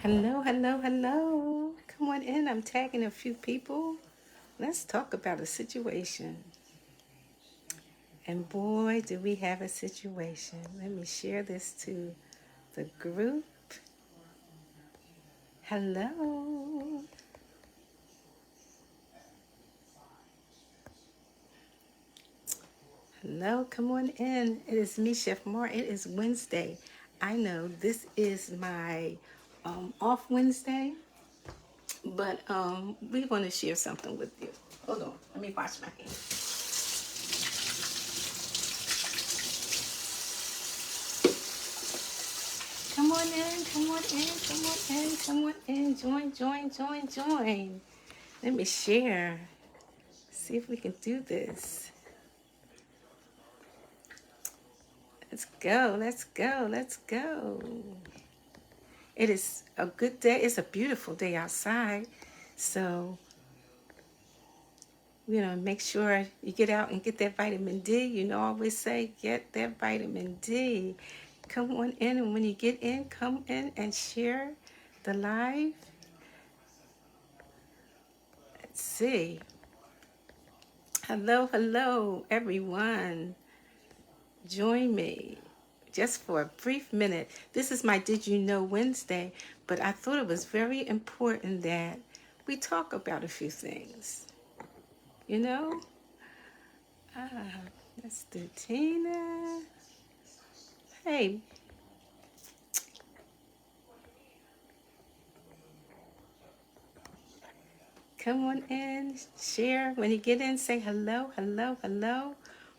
Hello, hello, hello. Come on in. I'm tagging a few people. Let's talk about a situation. And boy, do we have a situation. Let me share this to the group. Hello. Hello, come on in. It is me, Chef Mar. It is Wednesday. I know this is my off Wednesday, but we want to share something with you. Hold on. Let me wash my hands. Come on in, come on in, come on in, come on in. Join, join, join, join. Let me share. See if we can do this. Let's go, let's go, let's go. It is a good day. It's a beautiful day outside. So, make sure you get out and get that vitamin D. I always say get that vitamin D. Come on in, and when you get in, come in and share the live. Let's see. Hello, hello, everyone. Join me just for a brief minute. This is my Did You Know Wednesday, but I thought it was very important that we talk about a few things. You know? Let's do Tina. Hey. Come on in, share. When you get in, say hello, hello, hello.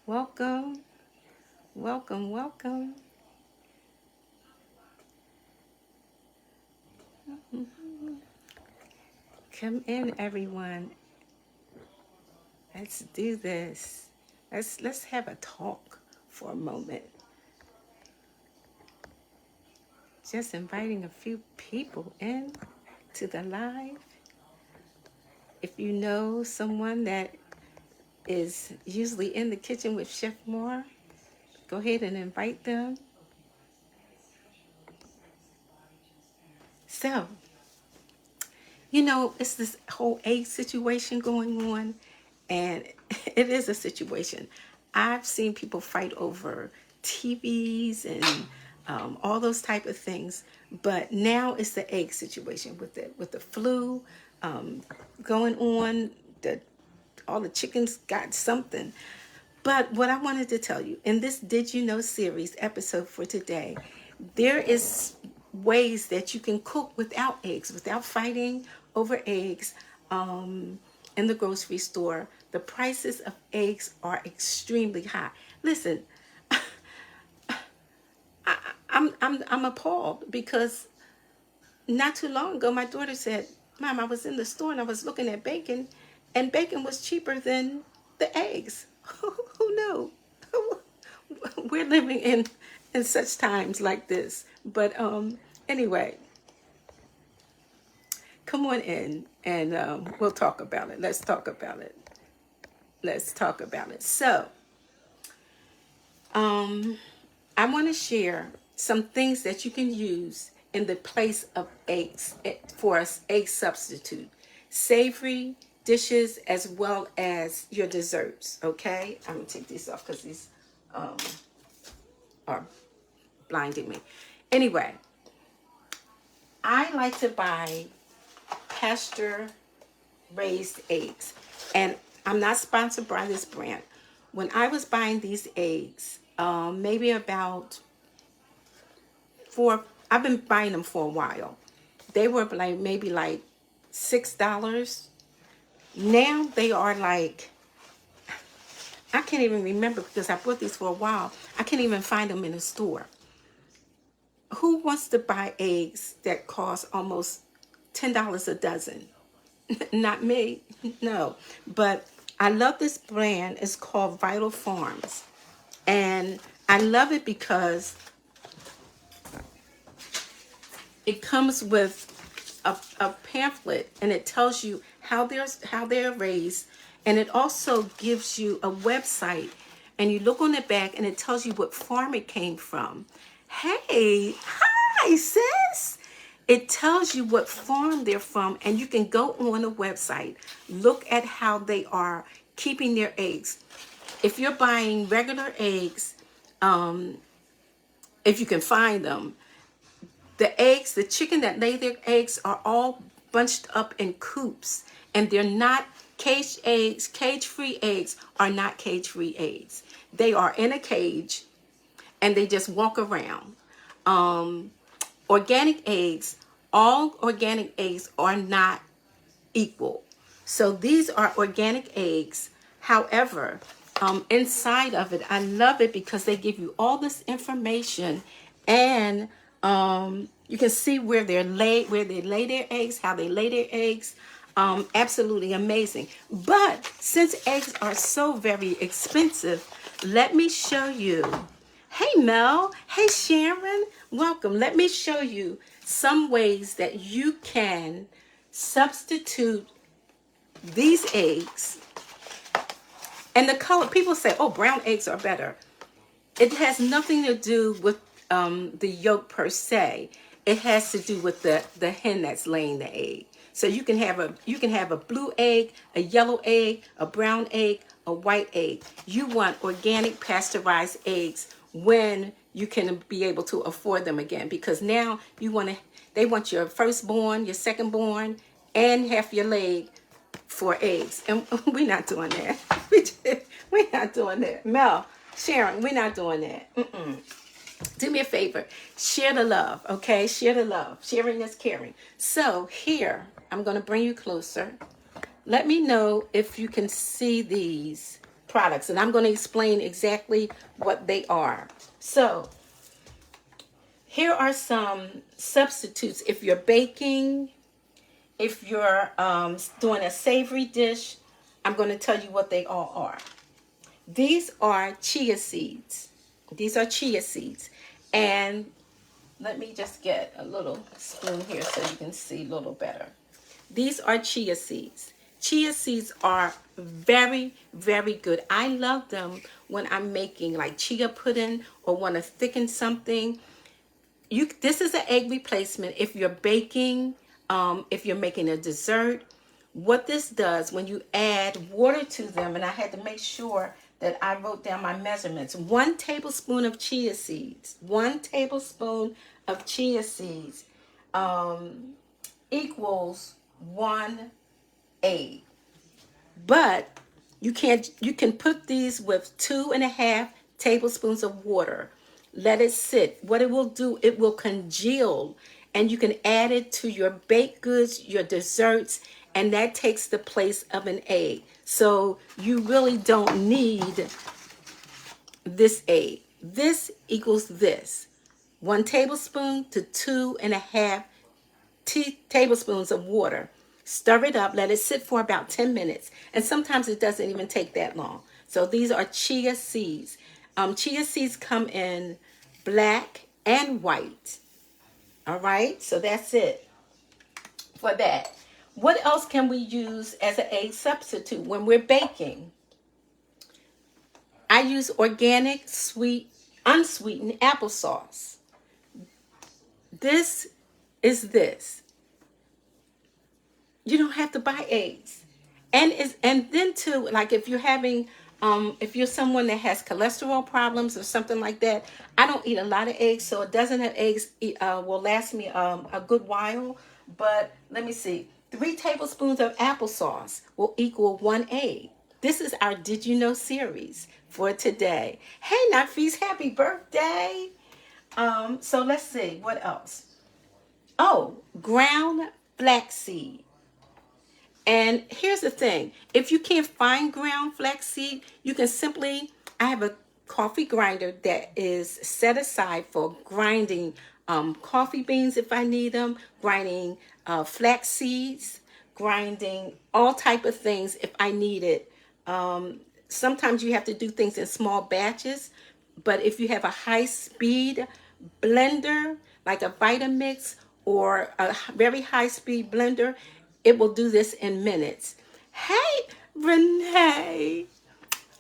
Welcome, welcome, welcome. Come in, everyone. Let's do this. Let's have a talk for a moment. Just inviting a few people in to the live. If you know someone that is usually in the kitchen with Chef Moore, go ahead and invite them. So, it's this whole egg situation going on, and it is a situation. I've seen people fight over TVs and all those type of things, but now it's the egg situation with the flu going on. All the chickens got something. But what I wanted to tell you in this Did You Know series episode for today, there is ways that you can cook without eggs, without fighting over eggs in the grocery store. The prices of eggs are extremely high. Listen, I'm appalled because not too long ago my daughter said, "Mom, I was in the store and I was looking at bacon, and bacon was cheaper than the eggs." Who knew? We're living in such times like this. But anyway, come on in and we'll talk about it. Let's talk about it. Let's talk about it. So, I want to share some things that you can use in the place of eggs for an egg substitute. Savory dishes as well as your desserts, okay? I'm going to take these off because these are blinding me. Anyway, I like to buy pasture raised eggs, and I'm not sponsored by this brand. When I was buying these eggs, maybe about I've been buying them for a while. They were maybe like $6. Now they are like, I can't even remember because I bought these for a while. I can't even find them in the store. Who wants to buy eggs that cost almost $10 a dozen? Not me, no. But I love this brand. It's called Vital Farms. And I love it because it comes with a pamphlet, and it tells you how they're raised, and it also gives you a website, and you look on the back and it tells you what farm it came from. Hey, hi sis. It tells you what farm they're from, and you can go on the website, look at how they are keeping their eggs. If you're buying regular eggs, if you can find them, the eggs, the chicken that lay their eggs are all bunched up in coops, and they're not caged eggs. Cage-free eggs are not cage-free eggs. They are in a cage, and they just walk around. Organic eggs, all organic eggs are not equal. So these are organic eggs. However, inside of it, I love it because they give you all this information, and you can see where they're laid, where they lay their eggs, how they lay their eggs. Absolutely amazing. But since eggs are so very expensive, let me show you. Hey Mel, hey Sharon, welcome. Let me show you some ways that you can substitute these eggs. And the color, people say, oh, brown eggs are better. It has nothing to do with the yolk per se. It has to do with the hen that's laying the egg. So you can have a blue egg, a yellow egg, a brown egg, a white egg. You want organic pasteurized eggs when you can be able to afford them again, because now they want your firstborn, your secondborn, and half your leg for eggs, and we're not doing that. We're not doing that. Mel, Sharon, we're not doing that. Do me a favor, share the love, okay? Share the love. Sharing is caring. So here, I'm going to bring you closer. Let me know if you can see these products, and I'm going to explain exactly what they are. So here are some substitutes if you're baking, if you're doing a savory dish. I'm going to tell you what they all are. These are chia seeds. These are chia seeds. And let me just get a little spoon here so you can see a little better. These are chia seeds. Chia seeds are very, very good. I love them when I'm making like chia pudding or want to thicken something. This is an egg replacement if you're baking, if you're making a dessert. What this does, when you add water to them, and I had to make sure that I wrote down my measurements. 1 tablespoon of chia seeds. 1 tablespoon of chia seeds equals 1 egg. But you can put these with 2.5 tablespoons of water. Let it sit. What it will do, it will congeal, and you can add it to your baked goods, your desserts, and that takes the place of an egg. So you really don't need this egg. This equals this. 1 tablespoon to 2.5 tablespoons of water. Stir it up, let it sit for about 10 minutes. And sometimes it doesn't even take that long. So these are chia seeds. Chia seeds come in black and white. All right, so that's it for that. What else can we use as an egg substitute when we're baking? I use organic, sweet, unsweetened applesauce. This is this. You don't have to buy eggs. And then too, like if you're having if you're someone that has cholesterol problems or something like that, I don't eat a lot of eggs, so a dozen of eggs will last me a good while. But let me see. 3 tablespoons of applesauce will equal 1 egg. This is our Did You Know series for today. Hey, Nafis, happy birthday. So let's see, what else? Oh, ground flaxseed. And here's the thing. If you can't find ground flaxseed, you can simply, I have a coffee grinder that is set aside for grinding coffee beans if I need them, grinding flax seeds, grinding all type of things if I need it. Sometimes you have to do things in small batches, but if you have a high-speed blender, like a Vitamix or a very high-speed blender, it will do this in minutes. Hey, Renee.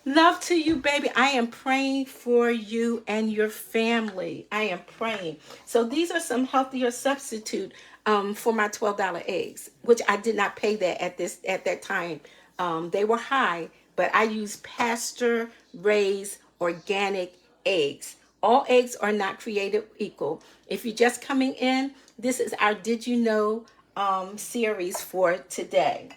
Love to you, baby. I am praying for you and your family. I am praying. So these are some healthier substitute for my $12 eggs, which I did not pay that at that time. They were high, but I use pasture raised organic eggs. All eggs are not created equal. If you're just coming in, this is our Did You Know series for today.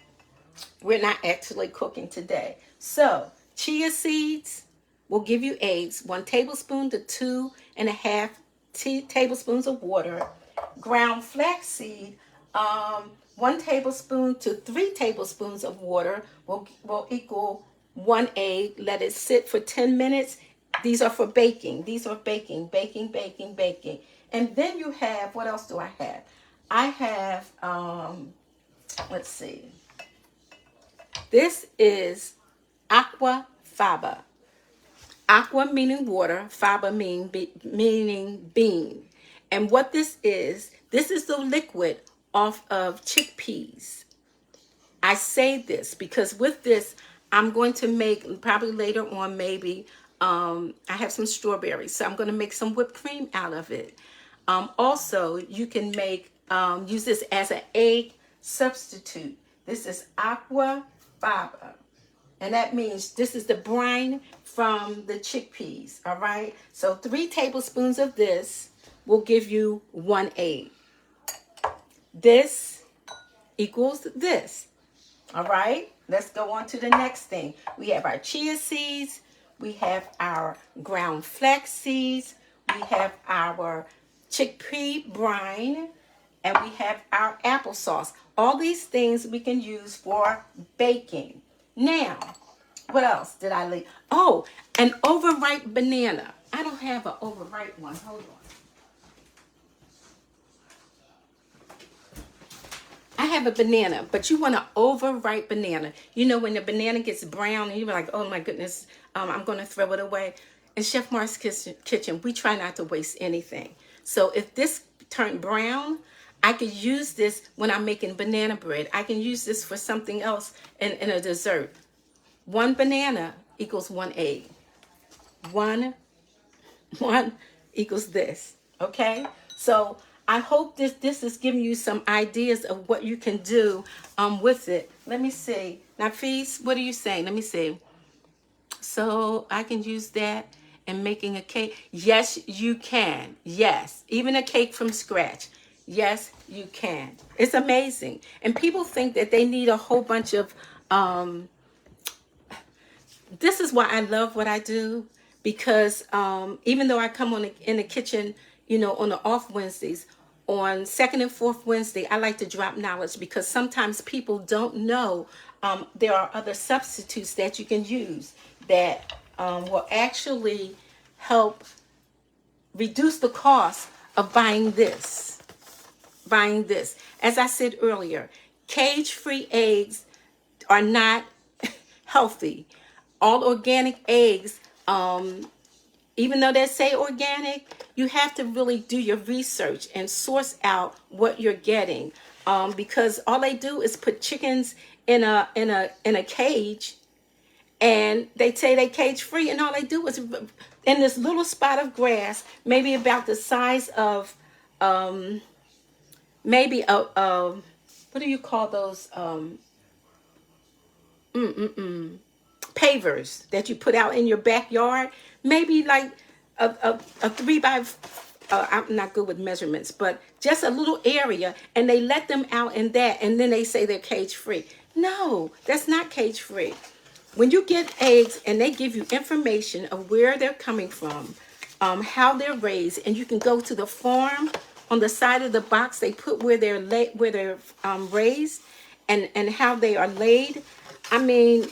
We're not actually cooking today. So, chia seeds will give you eggs, 1 tablespoon to 2.5 tablespoons of water. Ground flaxseed, 1 tablespoon to 3 tablespoons of water will equal 1 egg. Let it sit for 10 minutes. These are for baking. These are baking. And then you have, what else do I have? I have, let's see. This is aqua faba. Aqua meaning water, faba meaning bean. And what this is the liquid off of chickpeas. I say this because with this, I'm going to make, probably later on maybe, I have some strawberries, so I'm going to make some whipped cream out of it. Also, you can make, use this as an egg substitute. This is aqua faba. And that means this is the brine from the chickpeas, all right? So 3 tablespoons of this will give you 1 egg. This equals this, all right? Let's go on to the next thing. We have our chia seeds. We have our ground flax seeds. We have our chickpea brine. And we have our applesauce. All these things we can use for baking. Now, what else did I leave? Oh, an overripe banana. I don't have an overripe one. Hold on. I have a banana, but you want an overripe banana. You know, when the banana gets brown and you're like, oh my goodness, I'm going to throw it away. In Chef Mark's kitchen, we try not to waste anything. So if this turned brown, I could use this when I'm making banana bread. I can use this for something else in a dessert. 1 banana equals 1 egg. One equals this. Okay? So I hope this is giving you some ideas of what you can do with it. Let me see. Now, Fees, what are you saying? Let me see. So I can use that in making a cake. Yes, you can. Yes. Even a cake from scratch. Yes, you can. It's amazing. And people think that they need a whole bunch of, this is why I love what I do, because even though I come in the kitchen, you know, on the off Wednesdays, on 2nd and 4th Wednesday, I like to drop knowledge because sometimes people don't know there are other substitutes that you can use that will actually help reduce the cost of buying this. As I said earlier, cage-free eggs are not healthy. All organic eggs, even though they say organic, you have to really do your research and source out what you're getting, because all they do is put chickens in a cage, and they say they cage-free, and all they do is in this little spot of grass, maybe about the size of maybe a what do you call those pavers that you put out in your backyard? Maybe like a 3 by I'm not good with measurements, but just a little area, and they let them out in that, and then they say they're cage free. No, that's not cage free. When you get eggs and they give you information of where they're coming from, how they're raised, and you can go to the farm. On the side of the box, they put where they're raised and how they are laid. I mean,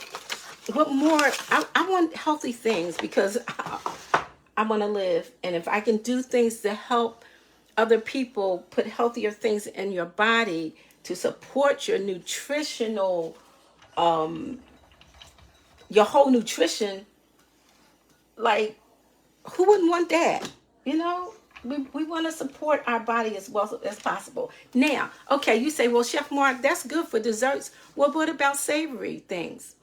what more? I want healthy things because I want to live. And if I can do things to help other people put healthier things in your body to support your nutritional, your whole nutrition, like, who wouldn't want that? You know? We want to support our body as well as possible. Now, okay, you say, well, Chef Mark, that's good for desserts. Well, what about savory things?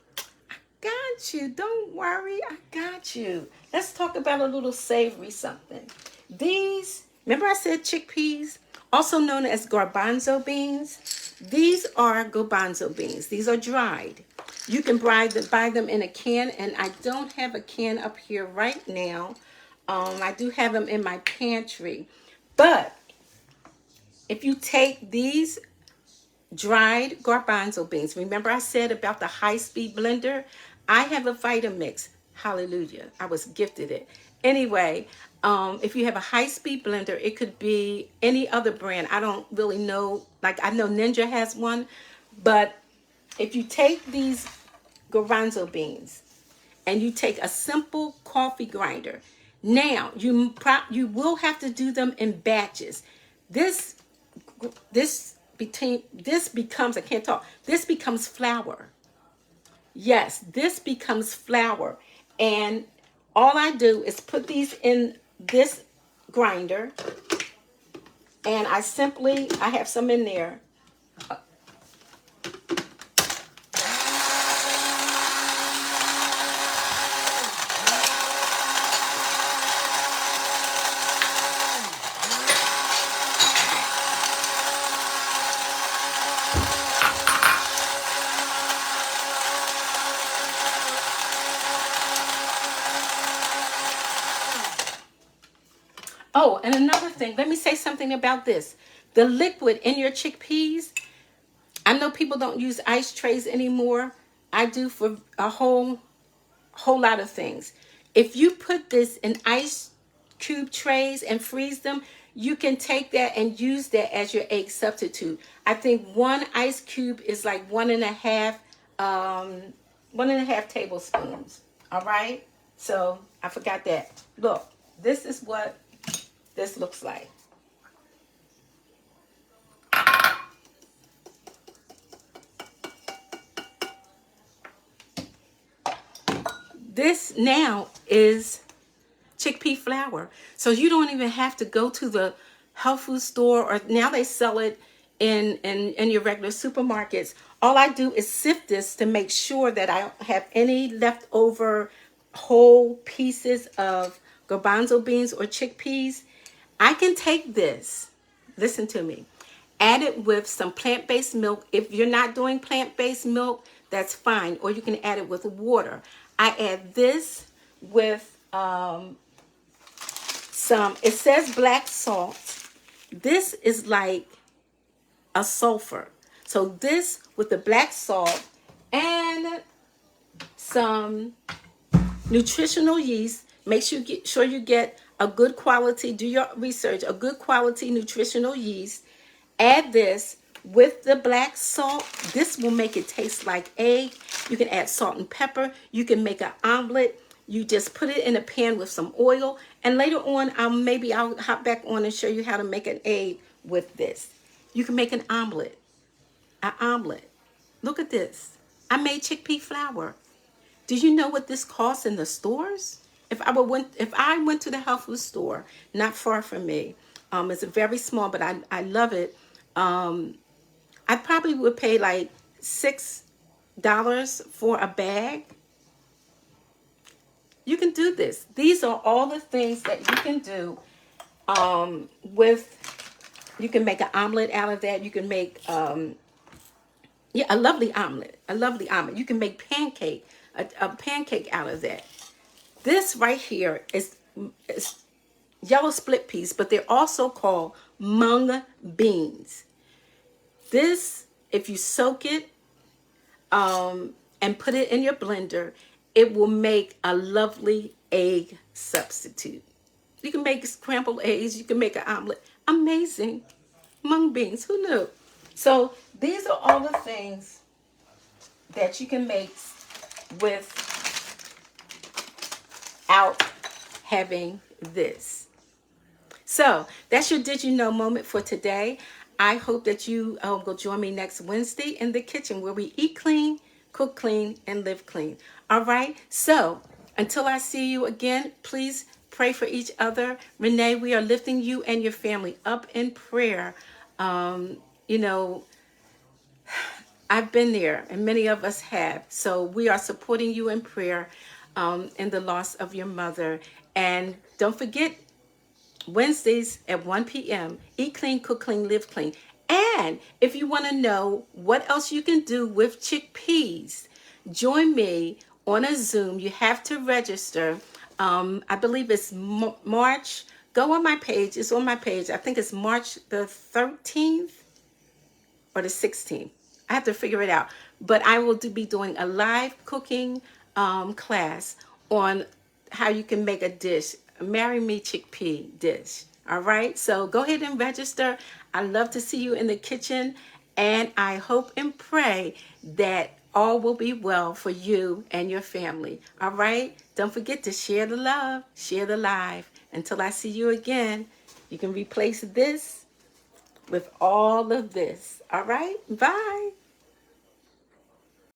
got you. Don't worry. I got you. Let's talk about a little savory something. These, remember I said chickpeas, also known as garbanzo beans? These are garbanzo beans. These are dried. You can buy them in a can, and I don't have a can up here right now. I do have them in my pantry. But if you take these dried garbanzo beans. Remember I said about the high-speed blender? I have a Vitamix. Hallelujah. I was gifted it. Anyway, if you have a high-speed blender, it could be any other brand. I don't really know. Like, I know Ninja has one. But if you take these garbanzo beans and you take a simple coffee grinder, now you will have to do them in batches. This this becomes, I can't talk, this becomes flour. Yes, this becomes flour. And all I do is put these in this grinder, and I have some in there. Oh, and another thing, let me say something about this. The liquid in your chickpeas, I know people don't use ice trays anymore. I do for a whole lot of things. If you put this in ice cube trays and freeze them, you can take that and use that as your egg substitute. I think one ice cube is like 1.5 tablespoons. All right. So I forgot that. Look, this is what this looks like. This now is chickpea flour. So you don't even have to go to the health food store, or now they sell it in your regular supermarkets. All I do is sift this to make sure that I don't have any leftover whole pieces of garbanzo beans or chickpeas. I can take this, listen to me, add it with some plant-based milk. If you're not doing plant-based milk, that's fine. Or you can add it with water. I add this with it says black salt. This is like a sulfur. So this with the black salt and some nutritional yeast. Make sure you get a good quality, do your research, a good quality nutritional yeast. Add this with the black salt. This will make it taste like egg. You can add salt and pepper. You can make an omelet. You just put it in a pan with some oil. And later on, I'll hop back on and show you how to make an egg with this. You can make an omelet. An omelet. Look at this. I made chickpea flour. Do you know what this costs in the stores? If I went to the health food store, not far from me, it's very small, but I love it. I probably would pay like $6 for a bag. You can do this. These are all the things that you can do you can make an omelet out of that. You can make, a lovely omelet. A lovely omelet. You can make a pancake out of that. This right here is yellow split peas, but they're also called mung beans. This, if you soak it and put it in your blender, it will make a lovely egg substitute. You can make scrambled eggs. You can make an omelet. Amazing. Mung beans. Who knew? So these are all the things that you can make without having this. So that's your Did You Know moment for today. I hope that you will join me next Wednesday in the kitchen, where we eat clean, cook clean, and live clean. All right. So until I see you again, please pray for each other. Renee, we are lifting you and your family up in prayer. You know, I've been there, and many of us have. So we are supporting you in prayer in the loss of your mother. And don't forget, Wednesdays at 1 p.m. Eat clean, cook clean, live clean. And if you want to know what else you can do with chickpeas, join me on a Zoom. You have to register. I believe it's March. Go on my page. It's on my page. I think it's March the 13th or the 16th. I have to figure it out. But I will be doing a live cooking class on how you can make a dish, marry me chickpea dish. All right, so go ahead and register. I love to see you in the kitchen, and I hope and pray that all will be well for you and your family. All right, don't forget to share the love, share the live. Until I see you again, you can replace this with all of this. All right, bye.